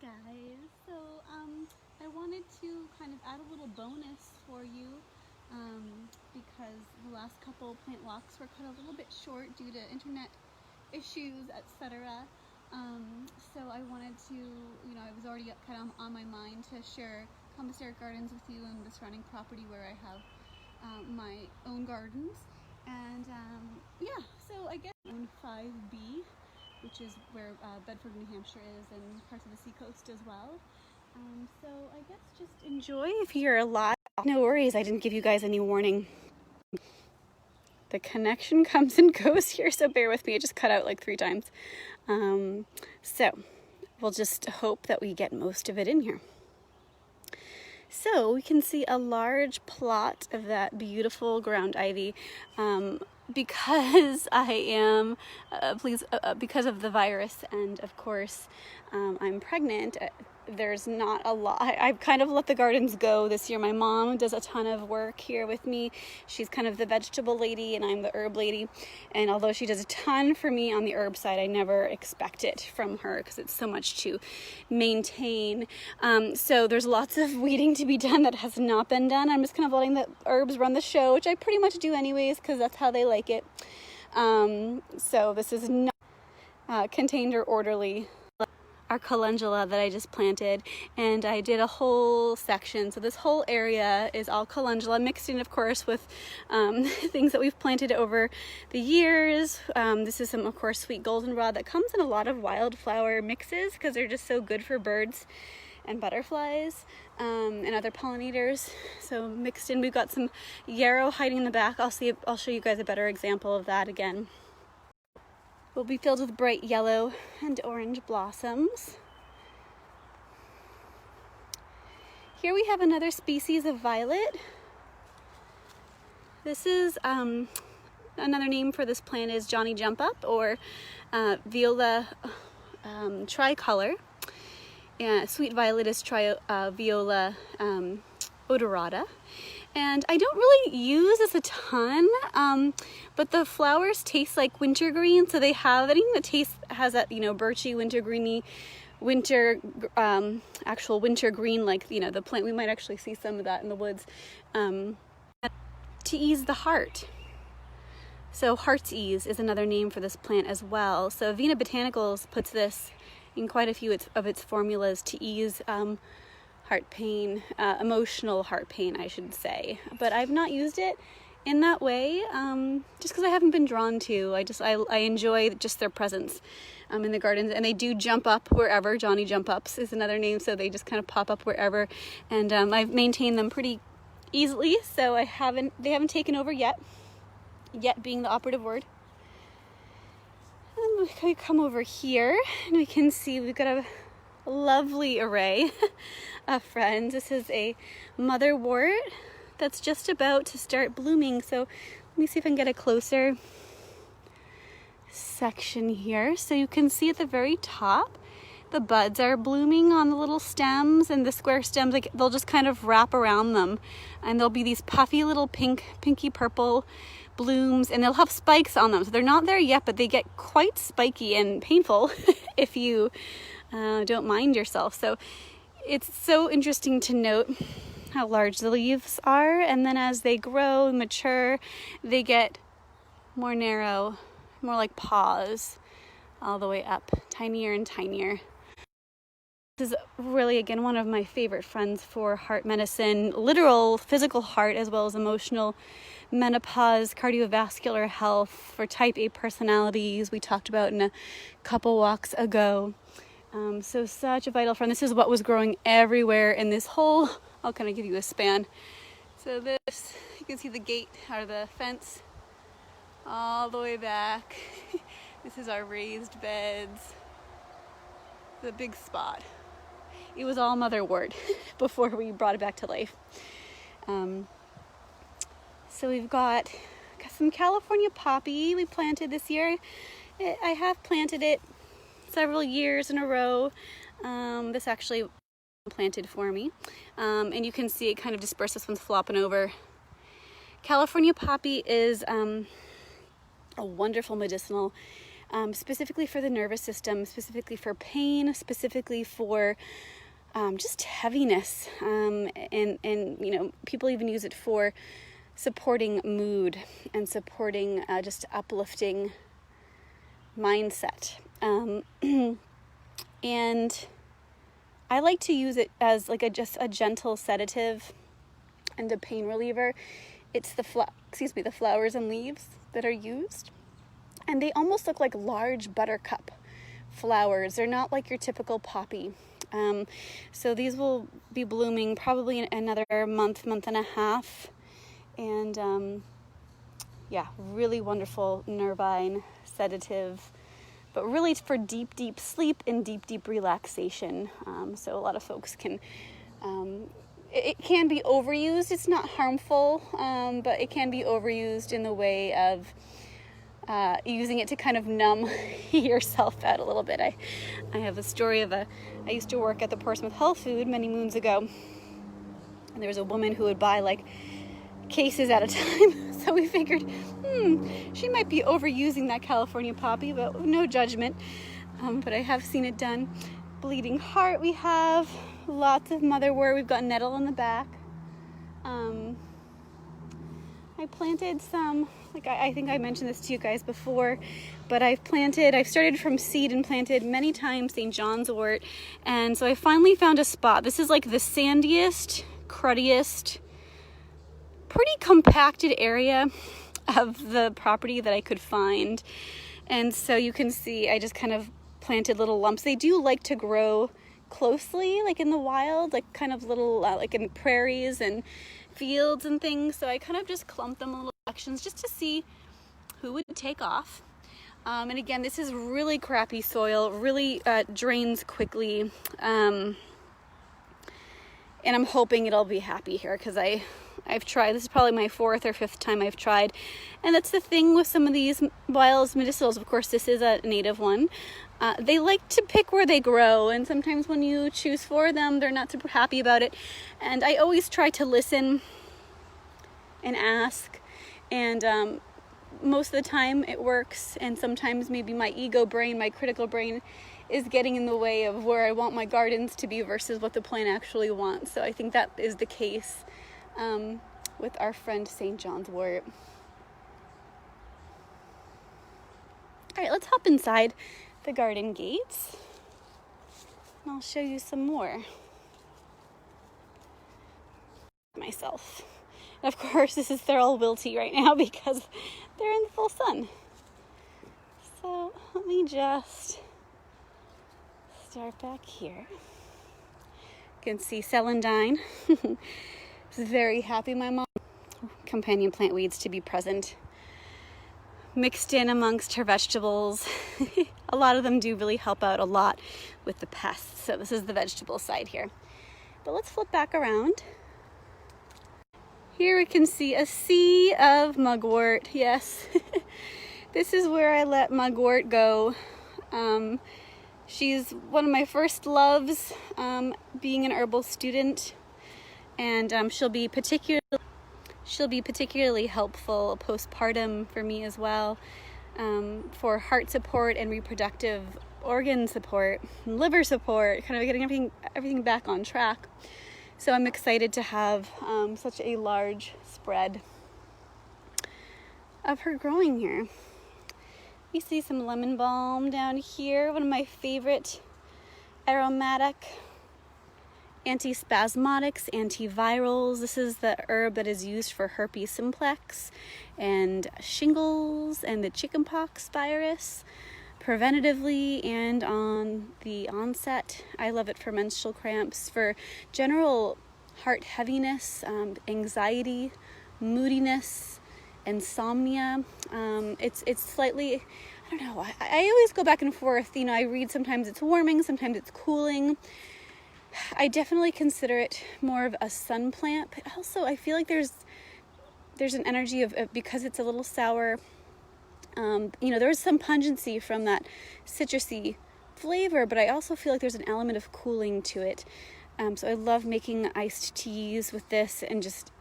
guys, so I wanted to kind of add a little bonus for you because the last couple plant walks were cut a little bit short due to internet issues, etc. So I wanted to, it was already kind of on my mind to share Komisarek Gardens with you and the surrounding property where I have my own gardens. And yeah, so I guess on 5B, which is where Bedford, New Hampshire is, and parts of the seacoast as well. So I guess just enjoy if you're alive. No worries, I didn't give you guys any warning. The connection comes and goes here, so bear with me. It just cut out like 3 times. So we'll just hope that we get most of it in here. So we can see a large plot of that beautiful ground ivy. Because I am, because of the virus, and of course I'm pregnant, there's not a lot. I've kind of let the gardens go this year. My mom does a ton of work here with me. She's kind of the vegetable lady and I'm the herb lady. And although she does a ton for me on the herb side, I never expect it from her because it's so much to maintain. So there's lots of weeding to be done that has not been done. I'm just kind of letting the herbs run the show, which I pretty much do anyways because that's how they like it. So this is not contained or orderly. Our calendula that I just planted, and I did a whole section. So this whole area is all calendula mixed in, of course, with things that we've planted over the years. This is some, of course, sweet goldenrod that comes in a lot of wildflower mixes because they're just so good for birds and butterflies and other pollinators. So mixed in, we've got some yarrow hiding in the back. I'll show you guys a better example of that again. Will be filled with bright yellow and orange blossoms. Here we have another species of violet. This is another name for this plant is Johnny Jump Up, or viola tricolor. Sweet violet is viola odorata. And I don't really use this a ton, but the flowers taste like wintergreen, so they have anything that has that, birchy, wintergreeny, actual wintergreen, like, the plant. We might actually see some of that in the woods, to ease the heart. So heart's ease is another name for this plant as well. So Vina Botanicals puts this in quite a few of its formulas to ease heart pain, emotional heart pain, I should say. But I've not used it in that way, just because I haven't been drawn to. I enjoy just their presence in the gardens, and they do jump up wherever. Johnny Jump Ups is another name, so they just kind of pop up wherever, and I've maintained them pretty easily, so they haven't taken over yet being the operative word. And we come over here, and we can see we've got a lovely array of friends. This is a motherwort that's just about to start blooming. So let me see if I can get a closer section here. So you can see at the very top, the buds are blooming on the little stems, and the square stems, like, they'll just kind of wrap around them, and there'll be these puffy little pinky purple blooms, and they'll have spikes on them. So they're not there yet, but they get quite spiky and painful if you don't mind yourself. So it's so interesting to note how large the leaves are, and then as they grow and mature, they get more narrow, more like paws, all the way up, tinier and tinier. This is really, again, one of my favorite friends for heart medicine, literal physical heart as well as emotional, menopause, cardiovascular health, for type A personalities we talked about in a couple walks ago. So such a vital friend. This is what was growing everywhere in this whole, I'll kind of give you a span. So this, you can see the gate or the fence all the way back. This is our raised beds. The big spot. It was all motherwort before we brought it back to life. So we've got some California poppy we planted this year. I have planted it several years in a row. This actually planted for me, and you can see it kind of dispersed. This one's flopping over. California poppy is a wonderful medicinal specifically for the nervous system, specifically for pain, specifically for just heaviness. And you know, people even use it for supporting mood and supporting just uplifting mindset. And I like to use it as like just a gentle sedative and a pain reliever. It's the flowers and leaves that are used, and they almost look like large buttercup flowers. They're not like your typical poppy. So these will be blooming probably in another month and a half, and yeah, really wonderful nervine sedative, but really for deep sleep and deep relaxation. So a lot of folks can, it can be overused. It's not harmful, but it can be overused in the way of using it to kind of numb yourself out a little bit. I have a story of I used to work at the Portsmouth Health Food many moons ago, and there was a woman who would buy like cases at a time. So we figured, she might be overusing that California poppy, but no judgment. But I have seen it done. Bleeding heart we have, lots of motherwort. We've got nettle in the back. I planted some, like I think I mentioned this to you guys before, but I've started from seed and planted many times St. John's wort. And so I finally found a spot. This is like the sandiest, cruddiest, pretty compacted area of the property that I could find. And so you can see I just kind of planted little lumps. They do like to grow closely, like in the wild, like kind of little, like in prairies and fields and things. So I kind of just clumped them in little sections just to see who would take off. And again, this is really crappy soil, really drains quickly. And I'm hoping it'll be happy here, because I've tried. This is probably my 4th or 5th time I've tried. And that's the thing with some of these wild medicinals. Of course, this is a native one. They like to pick where they grow, and sometimes when you choose for them, they're not super happy about it. And I always try to listen and ask, and most of the time it works, and sometimes maybe my ego brain, my critical brain, is getting in the way of where I want my gardens to be versus what the plant actually wants. So I think that is the case with our friend St. John's wort. All right, let's hop inside the garden gates, and I'll show you some more myself. And of course, they're all wilty right now because they're in the full sun. So let me just start back here. You can see celandine. Is very happy. My mom, companion plant weeds to be present, mixed in amongst her vegetables. A lot of them do really help out a lot with the pests. So this is the vegetable side here. But let's flip back around. Here we can see a sea of mugwort. Yes, this is where I let mugwort go. She's one of my first loves, being an herbal student, and she'll be particularly helpful postpartum for me as well, for heart support and reproductive organ support, and liver support, kind of getting everything back on track. So I'm excited to have such a large spread of her growing here. You see some lemon balm down here, one of my favorite aromatic antispasmodics, antivirals. This is the herb that is used for herpes simplex and shingles and the chickenpox virus, preventatively and on the onset. I love it for menstrual cramps, for general heart heaviness, anxiety, moodiness, insomnia. It's slightly, I don't know, I always go back and forth. You know, I read sometimes it's warming, sometimes it's cooling. I definitely consider it more of a sun plant, but also I feel like there's an energy of because it's a little sour. You know, there's some pungency from that citrusy flavor, but I also feel like there's an element of cooling to it. So I love making iced teas with this and just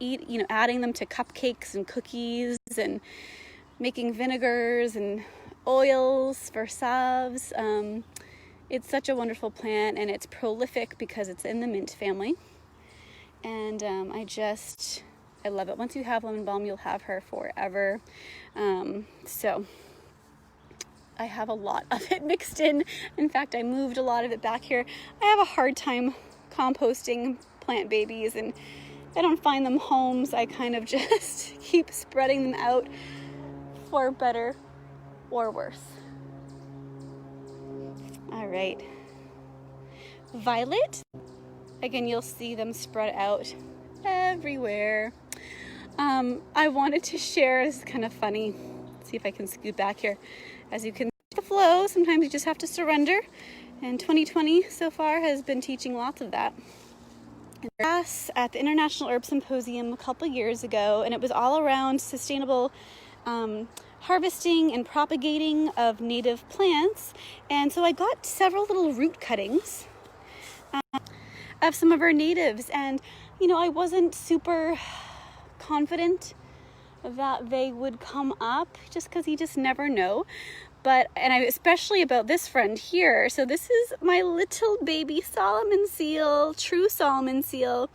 adding them to cupcakes and cookies and making vinegars and oils, for salves. It's such a wonderful plant, and it's prolific because it's in the mint family. And I love it. Once you have lemon balm, you'll have her forever. So I have a lot of it mixed in. In fact, I moved a lot of it back here. I have a hard time composting plant babies, and I don't find them homes. I kind of just keep spreading them out for better or worse. All right. Violet. Again, you'll see them spread out everywhere. I wanted to share, this is kind of funny. Let's see if I can scoot back here. As you can see the flow, sometimes you just have to surrender. And 2020 so far has been teaching lots of that. At the International Herb Symposium a couple years ago, and it was all around sustainable harvesting and propagating of native plants. And so I got several little root cuttings of some of our natives, and I wasn't super confident that they would come up, just because you just never know. Especially about this friend here. So this is my little baby Solomon seal, true Solomon seal.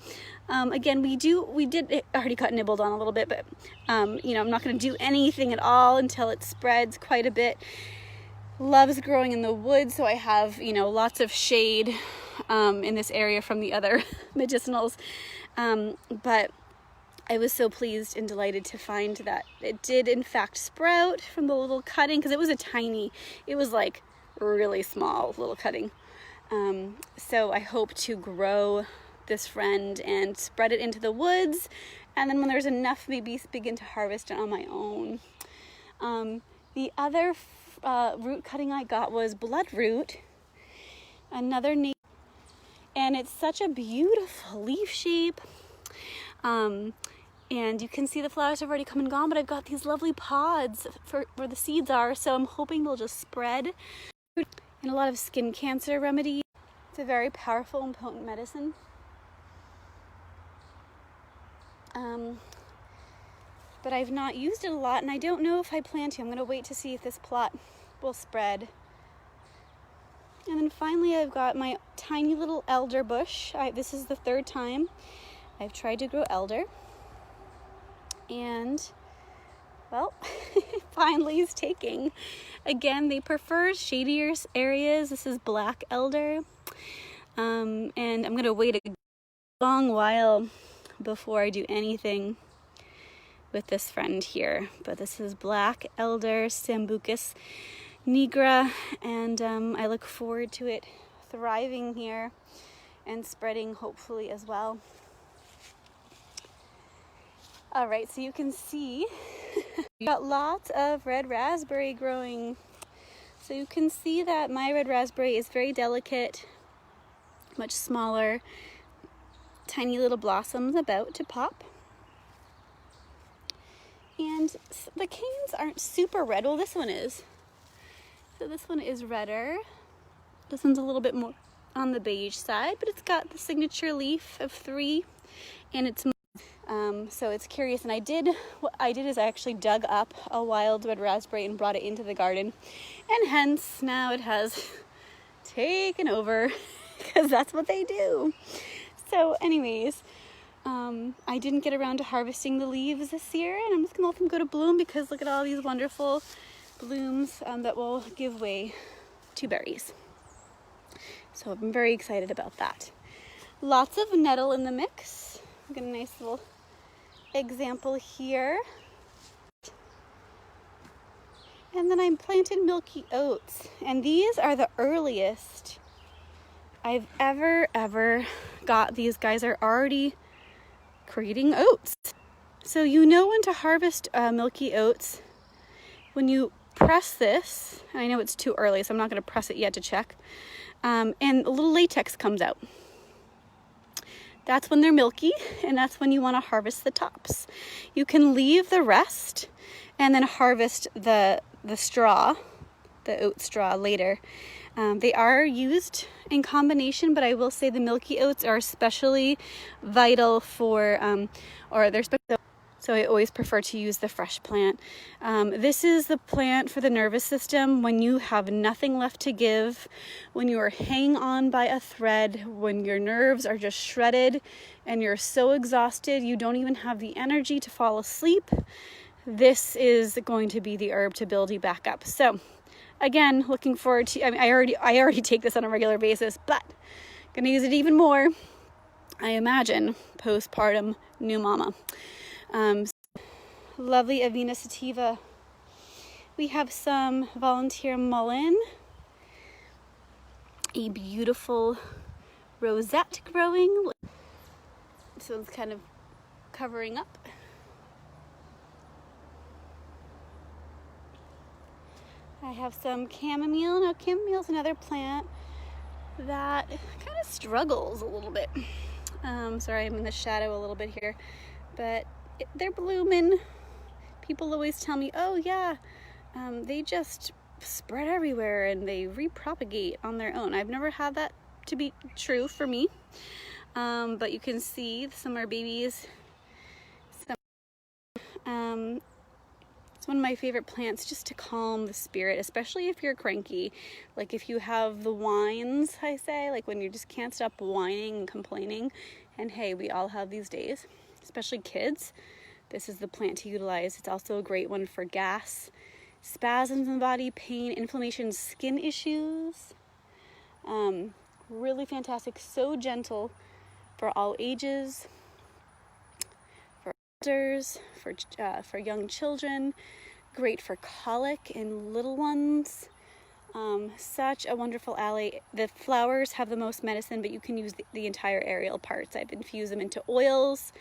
Again, it already got nibbled on a little bit, but I'm not going to do anything at all until it spreads quite a bit. Loves growing in the woods, so I have lots of shade in this area from the other medicinals. But I was so pleased and delighted to find that it did in fact sprout from the little cutting, because it was like really small little cutting. So I hope to grow this friend and spread it into the woods, and then when there's enough, maybe begin to harvest it on my own. The other root cutting I got was bloodroot, another native, and it's such a beautiful leaf shape. And you can see the flowers have already come and gone, but I've got these lovely pods for where the seeds are, so I'm hoping they'll just spread. And a lot of skin cancer remedy. It's a very powerful and potent medicine. But I've not used it a lot, and I don't know if I plan to. I'm going to wait to see if this plot will spread. And then finally I've got my tiny little elder bush. This is the third time I've tried to grow elder. And, well, finally is taking. Again, they prefer shadier areas. This is black elder. And I'm going to wait a long while before I do anything with this friend here. But this is black elder, Sambucus nigra, and I look forward to it thriving here and spreading hopefully as well. All right, so you can see we got lots of red raspberry growing. So you can see that my red raspberry is very delicate, much smaller, tiny little blossoms about to pop. And the canes aren't super red. Well, this one is. So this one is redder. This one's a little bit more on the beige side, but it's got the signature leaf of 3, and it's so it's curious. And what I did is I actually dug up a wild red raspberry and brought it into the garden, and hence now it has taken over because that's what they do. So anyways, I didn't get around to harvesting the leaves this year, and I'm just gonna let them go to bloom, because look at all these wonderful blooms that will give way to berries. So I'm very excited about that. Lots of nettle in the mix. I've got a nice little example here. And then I planted milky oats, and these are the earliest I've ever got. These guys are already creating oats. So you know when to harvest milky oats when you press this. I know it's too early, so I'm not going to press it yet to check. And a little latex comes out. That's when they're milky, and that's when you want to harvest the tops. You can leave the rest and then harvest the straw, the oat straw, later. They are used in combination, but I will say the milky oats are especially vital for, or they're special So I always prefer to use the fresh plant. This is the plant for the nervous system when you have nothing left to give, when you are hanging on by a thread, when your nerves are just shredded and you're so exhausted you don't even have the energy to fall asleep. This is going to be the herb to build you back up. So again, looking forward to, I mean, I already take this on a regular basis, but I'm gonna use it even more, I imagine, postpartum new mama. Lovely Avena sativa. We have some volunteer mullein, a beautiful rosette growing. This one's kind of covering up. I have some chamomile. Now chamomile is another plant that kind of struggles a little bit. Sorry, I'm in the shadow a little bit here, but they're blooming. People always tell me, oh yeah, they just spread everywhere and they repropagate on their own. I've never had that to be true for me, but you can see some are babies. It's one of my favorite plants just to calm the spirit, especially if you're cranky. Like if you have the whines, I say, like when you just can't stop whining and complaining. And hey, we all have these days, especially kids. This is the plant to utilize. It's also a great one for gas, spasms in the body, pain, inflammation, skin issues. Really fantastic, so gentle for all ages, for elders, for young children, great for colic in little ones. Such a wonderful ally. The flowers have the most medicine, but you can use the entire aerial parts. I've infused them into oils,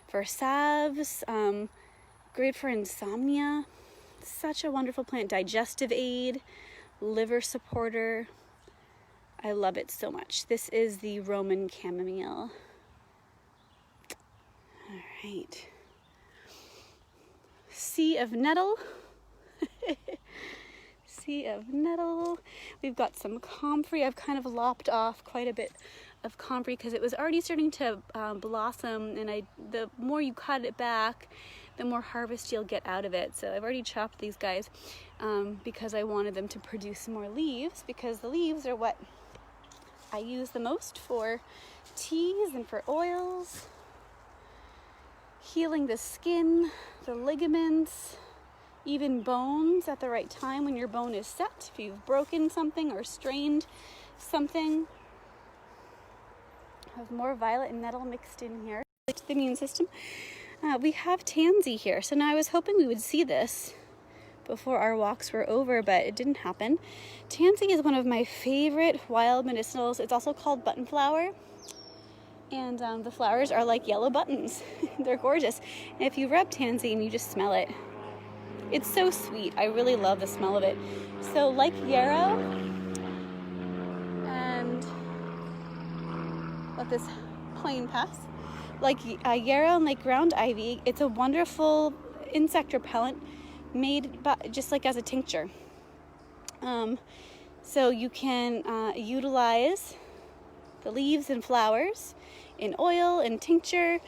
for salves, great for insomnia. Such a wonderful plant. Digestive aid, liver supporter. I love it so much. This is the Roman chamomile. All right. Sea of nettle. Sea of nettle. We've got some comfrey. I've kind of lopped off quite a bit of comfrey because it was already starting to blossom, and the more you cut it back, the more harvest you'll get out of it. So I've already chopped these guys because I wanted them to produce more leaves, because the leaves are what I use the most for teas and for oils, healing the skin, the ligaments, even bones at the right time when your bone is set, if you've broken something or strained something. I have more violet and nettle mixed in here. The immune system. We have tansy here. So now I was hoping we would see this before our walks were over, but it didn't happen. Tansy is one of my favorite wild medicinals. It's also called button flower. And the flowers are like yellow buttons. They're gorgeous. And if you rub tansy and you just smell it, it's so sweet. I really love the smell of it. So like yarrow, and let this plane pass. Like yarrow and like ground ivy, it's a wonderful insect repellent made just like as a tincture. So you can utilize the leaves and flowers in oil and tincture.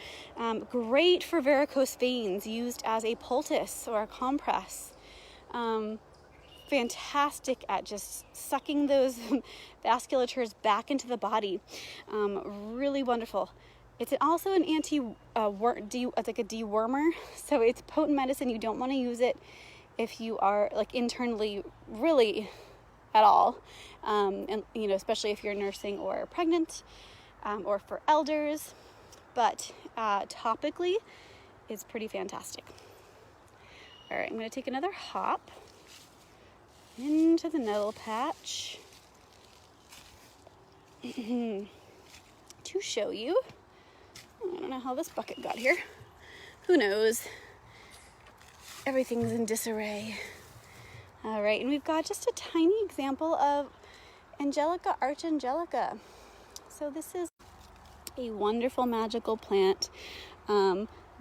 Great for varicose veins, used as a poultice or a compress. Fantastic at just sucking those vasculatures back into the body. Really wonderful. It's also an it's like a dewormer, so it's potent medicine. You don't want to use it if you are like internally really at all, and you know, especially if you're nursing or pregnant, or for elders. But topically, it's pretty fantastic. All right, I'm going to take another hop into the nettle patch to show you. I don't know how this bucket got here. Who knows? Everything's in disarray. All right, and we've got just a tiny example of Angelica archangelica. So this is a wonderful magical plant.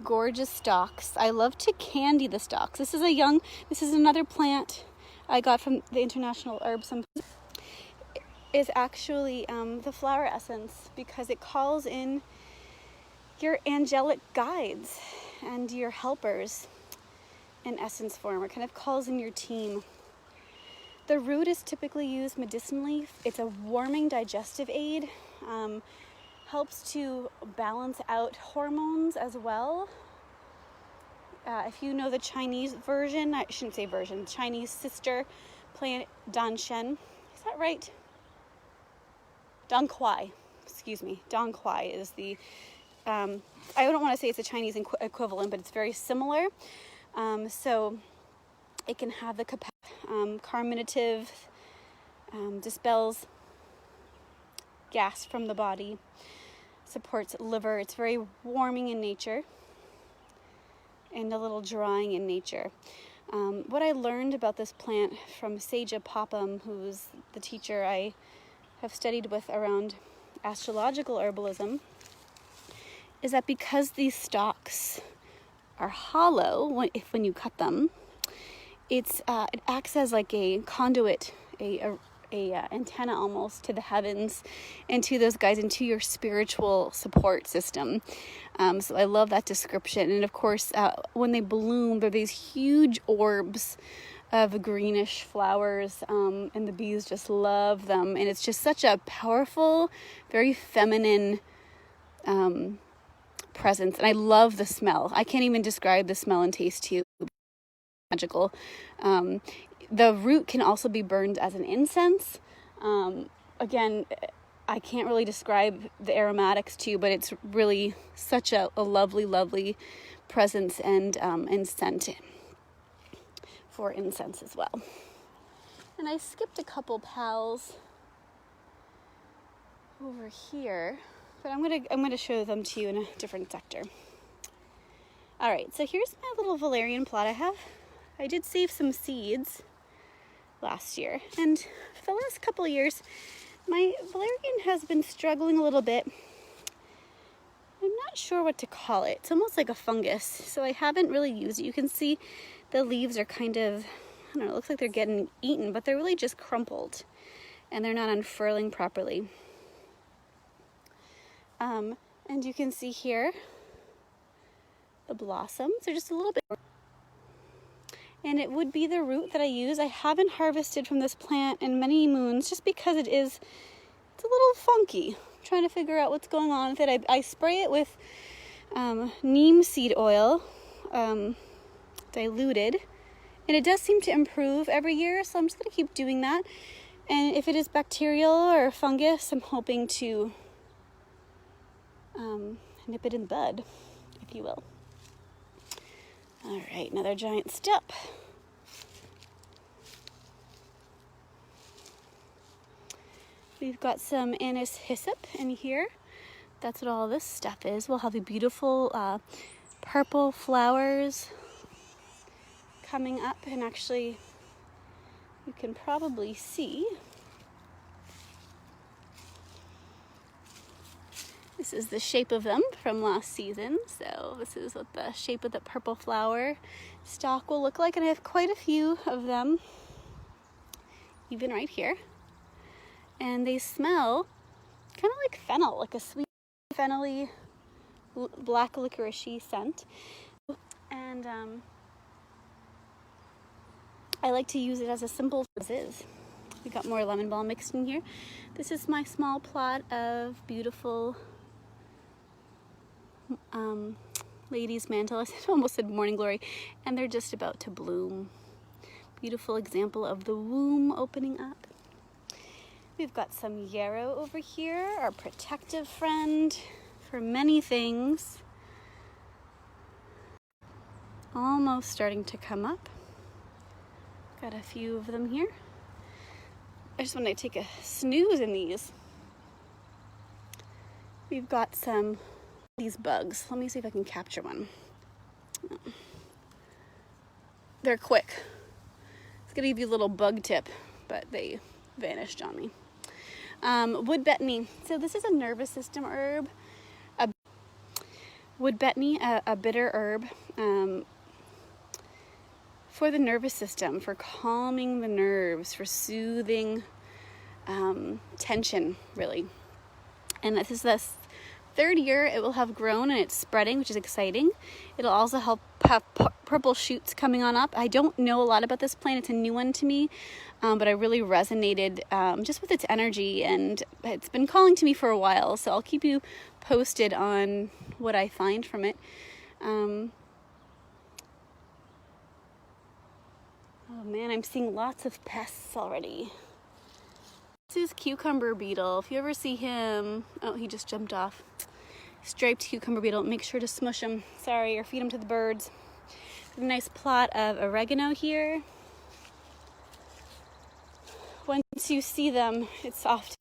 Gorgeous stalks. I love to candy the stalks. This is another plant I got from the International Herb Symposium. Is actually the flower essence, because it calls in your angelic guides and your helpers in essence form. It kind of calls in your team. The root is typically used medicinally. It's a warming digestive aid. Helps to balance out hormones as well. If you know the Chinese version, I shouldn't say version, Chinese sister plant Danshen. Is that right? Dongquai. Excuse me. Dongquai is the, I don't want to say it's a Chinese equivalent, but it's very similar. So it can have the carminative, dispels gas from the body, supports liver. It's very warming in nature and a little drying in nature. What I learned about this plant from Seja Papam, who's the teacher I have studied with around astrological herbalism, is that because these stalks are hollow when you cut them, it acts as like a conduit, a antenna almost to the heavens and to those guys, into your spiritual support system. So I love that description. And of course, when they bloom, they're these huge orbs of greenish flowers, and the bees just love them. And it's just such a powerful, very feminine presence. And I love the smell. I can't even describe the smell and taste to you. Magical. The root can also be burned as an incense. Again, I can't really describe the aromatics to you, but it's really such a lovely, lovely presence and scent for incense as well. And I skipped a couple pals over here, but I'm gonna show them to you in a different sector. All right, so here's my little valerian plot. I did save some seeds last year, and for the last couple of years my valerian has been struggling a little bit. I'm not sure what to call it. It's almost like a fungus, so I haven't really used it. You can see the leaves are kind of, I don't know, it looks like they're getting eaten, but they're really just crumpled and they're not unfurling properly. And you can see here the blossoms are just a little bit, and it would be the root that I use. I haven't harvested from this plant in many moons just because it's a little funky. I'm trying to figure out what's going on with it. I spray it with neem seed oil, diluted, and it does seem to improve every year, so I'm just going to keep doing that. And if it is bacterial or fungus, I'm hoping to nip it in the bud, if you will. All right, another giant step. We've got some anise hyssop in here. That's what all this stuff is. We'll have the beautiful purple flowers coming up, and actually you can probably see this is the shape of them from last season. So this is what the shape of the purple flower stalk will look like, and I have quite a few of them, even right here. And they smell kind of like fennel, like a sweet fennel-y, black licorice-y scent. And I like to use it as a simple as is. We got more lemon balm mixed in here. This is my small plot of beautiful ladies mantle. I almost said morning glory, and they're just about to bloom. Beautiful example of the womb opening up. We've got some yarrow over here, our protective friend for many things. Almost starting to come up. Got a few of them here. I just want to take a snooze in these. We've got some these bugs. Let me see if I can capture one. They're quick. It's gonna give you a little bug tip, but they vanished on me. Wood betony. So this is a nervous system herb. Wood betony, a bitter herb for the nervous system, for calming the nerves, for soothing tension, really. And this is this third year it will have grown and it's spreading, which is exciting. It'll also help have purple shoots coming on up. I don't know a lot about this plant. It's a new one to me, but I really resonated just with its energy, and it's been calling to me for a while, so I'll keep you posted on what I find from it. Oh man, I'm seeing lots of pests already. This is cucumber beetle. If you ever see him, oh, he just jumped off. Striped cucumber beetle, make sure to smush him. Sorry, or feed him to the birds. A nice plot of oregano here. Once you see them, it's often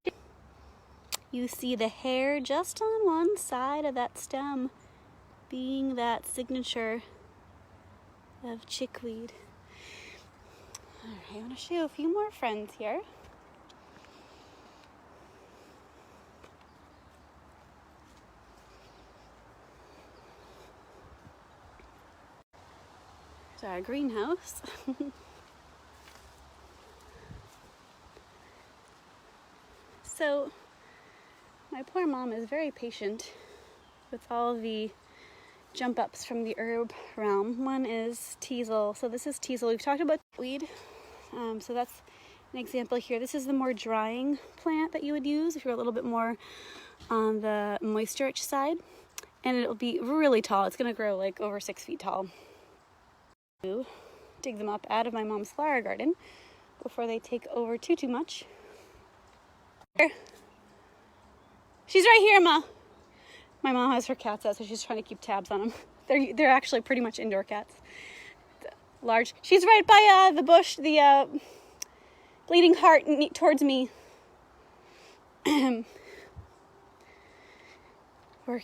you see the hair just on one side of that stem being that signature of chickweed. All right, I want to show you a few more friends here. It's our greenhouse. So, my poor mom is very patient with all the jump ups from the herb realm. One is teasel. So this is teasel. We've talked about weed. So that's an example here. This is the more drying plant that you would use if you're a little bit more on the moisture-rich side. And it'll be really tall. It's going to grow like over 6 feet tall. Dig them up out of my mom's flower garden before they take over too much. She's right here, Ma. My mom has her cats out, so she's trying to keep tabs on them. They're actually pretty much indoor cats. Large. She's right by the bush, the bleeding heart towards me. We're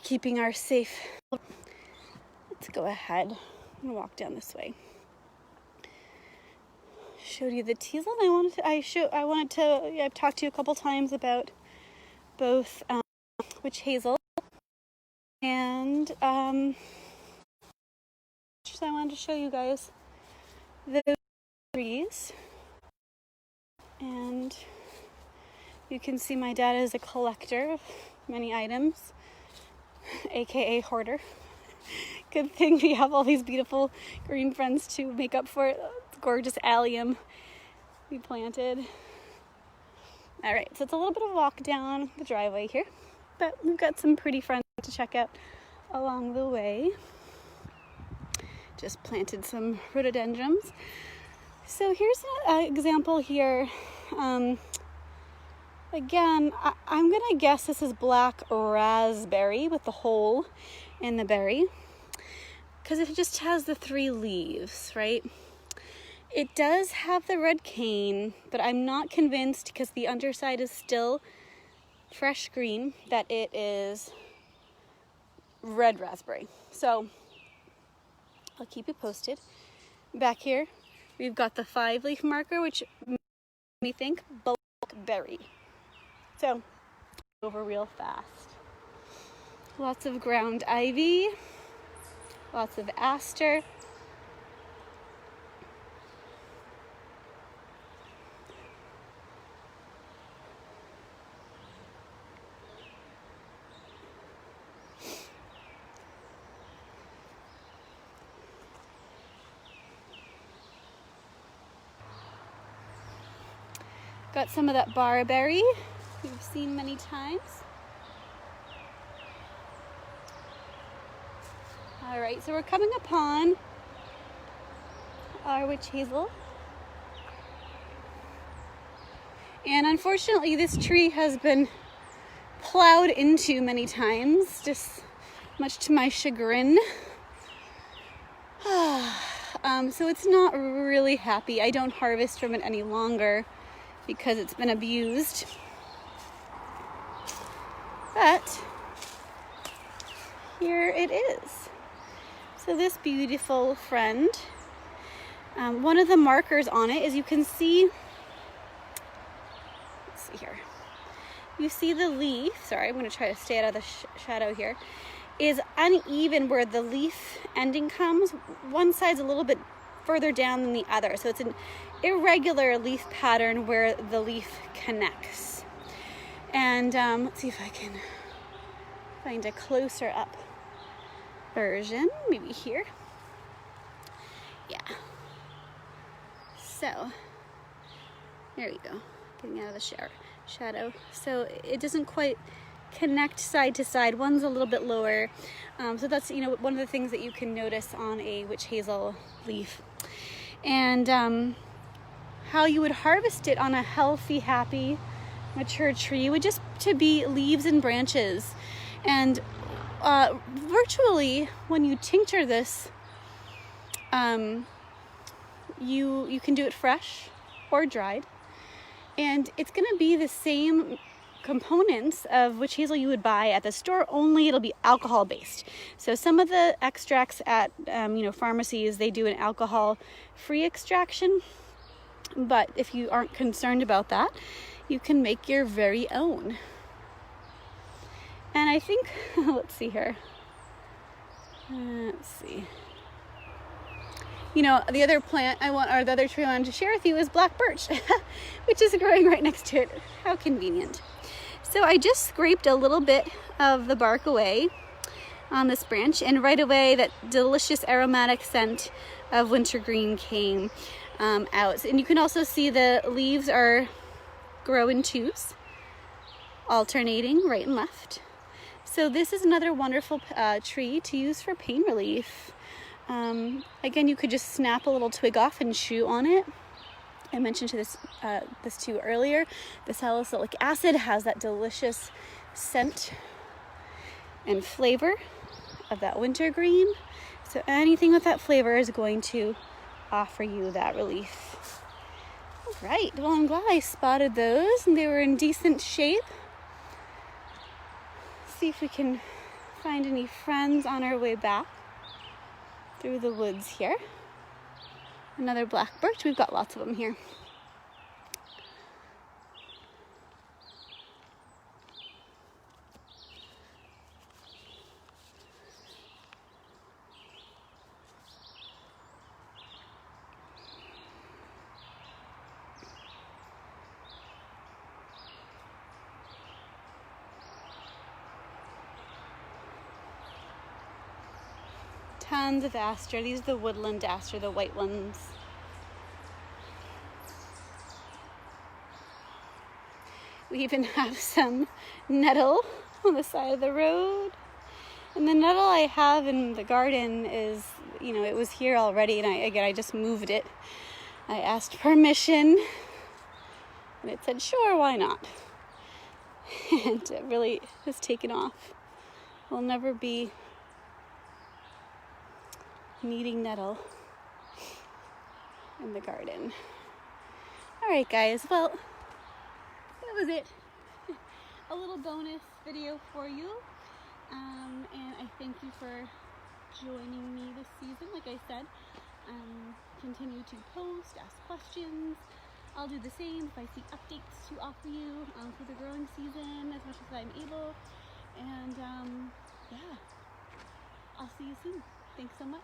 keeping ours safe. Let's go ahead. I'm gonna walk down this way. Showed you the teasel. I've talked to you a couple times about both witch hazel and I wanted to show you guys the trees. And you can see my dad is a collector of many items, aka hoarder. Good thing we have all these beautiful green friends to make up for it. Gorgeous allium we planted. All right, so it's a little bit of a walk down the driveway here, but we've got some pretty friends to check out along the way. Just planted some rhododendrons. So here's an example here. Again, I'm gonna guess this is black raspberry with the hole in the berry, because it just has the 3 leaves, right? It does have the red cane, but I'm not convinced, because the underside is still fresh green, that it is red raspberry. So I'll keep you posted. Back here, we've got the 5-leaf marker, which makes me think blackberry. So over real fast. Lots of ground ivy, lots of aster. Got some of that barberry you've seen many times. All right, so we're coming upon our witch hazel. And unfortunately, this tree has been plowed into many times, just much to my chagrin. So it's not really happy. I don't harvest from it any longer because it's been abused. But here it is. So this beautiful friend, one of the markers on it is, you can see, let's see here, you see the leaf, sorry, I'm going to try to stay out of the shadow here, is uneven where the leaf ending comes. One side's a little bit further down than the other, so it's an irregular leaf pattern where the leaf connects. And let's see if I can find a closer up version, maybe here. Yeah. So, there we go. Getting out of the shadow. So it doesn't quite connect side to side. One's a little bit lower. So that's, you know, one of the things that you can notice on a witch hazel leaf. And how you would harvest it on a healthy, happy, mature tree would just to be leaves and branches. And virtually, when you tincture this, you can do it fresh or dried. And it's going to be the same components of witch hazel you would buy at the store, only it'll be alcohol based. So some of the extracts at pharmacies, they do an alcohol free extraction, but if you aren't concerned about that, you can make your very own. And I think let's see here, the other plant the other tree I wanted to share with you is black birch, which is growing right next to it. How convenient. So I just scraped a little bit of the bark away on this branch, and right away that delicious aromatic scent of wintergreen came out. And you can also see the leaves are grow in twos, alternating right and left. So this is another wonderful tree to use for pain relief. Again, you could just snap a little twig off and chew on it. I mentioned this to you earlier. The salicylic acid has that delicious scent and flavor of that wintergreen. So anything with that flavor is going to offer you that relief. All right, well, I'm glad I spotted those and they were in decent shape. See if we can find any friends on our way back through the woods here. Another black birch. We've got lots of them here. Tons of aster. These are the woodland aster, the white ones. We even have some nettle on the side of the road. And the nettle I have in the garden is, it was here already, and I just moved it. I asked permission, and it said, sure, why not? And it really has taken off. We'll never be needing nettle in the garden. All right, guys, well, that was it. A little bonus video for you, and I thank you for joining me this season. Like I said, continue to post, ask questions. I'll do the same if I see updates to offer you for the growing season as much as I'm able. And yeah, I'll see you soon. Thanks so much.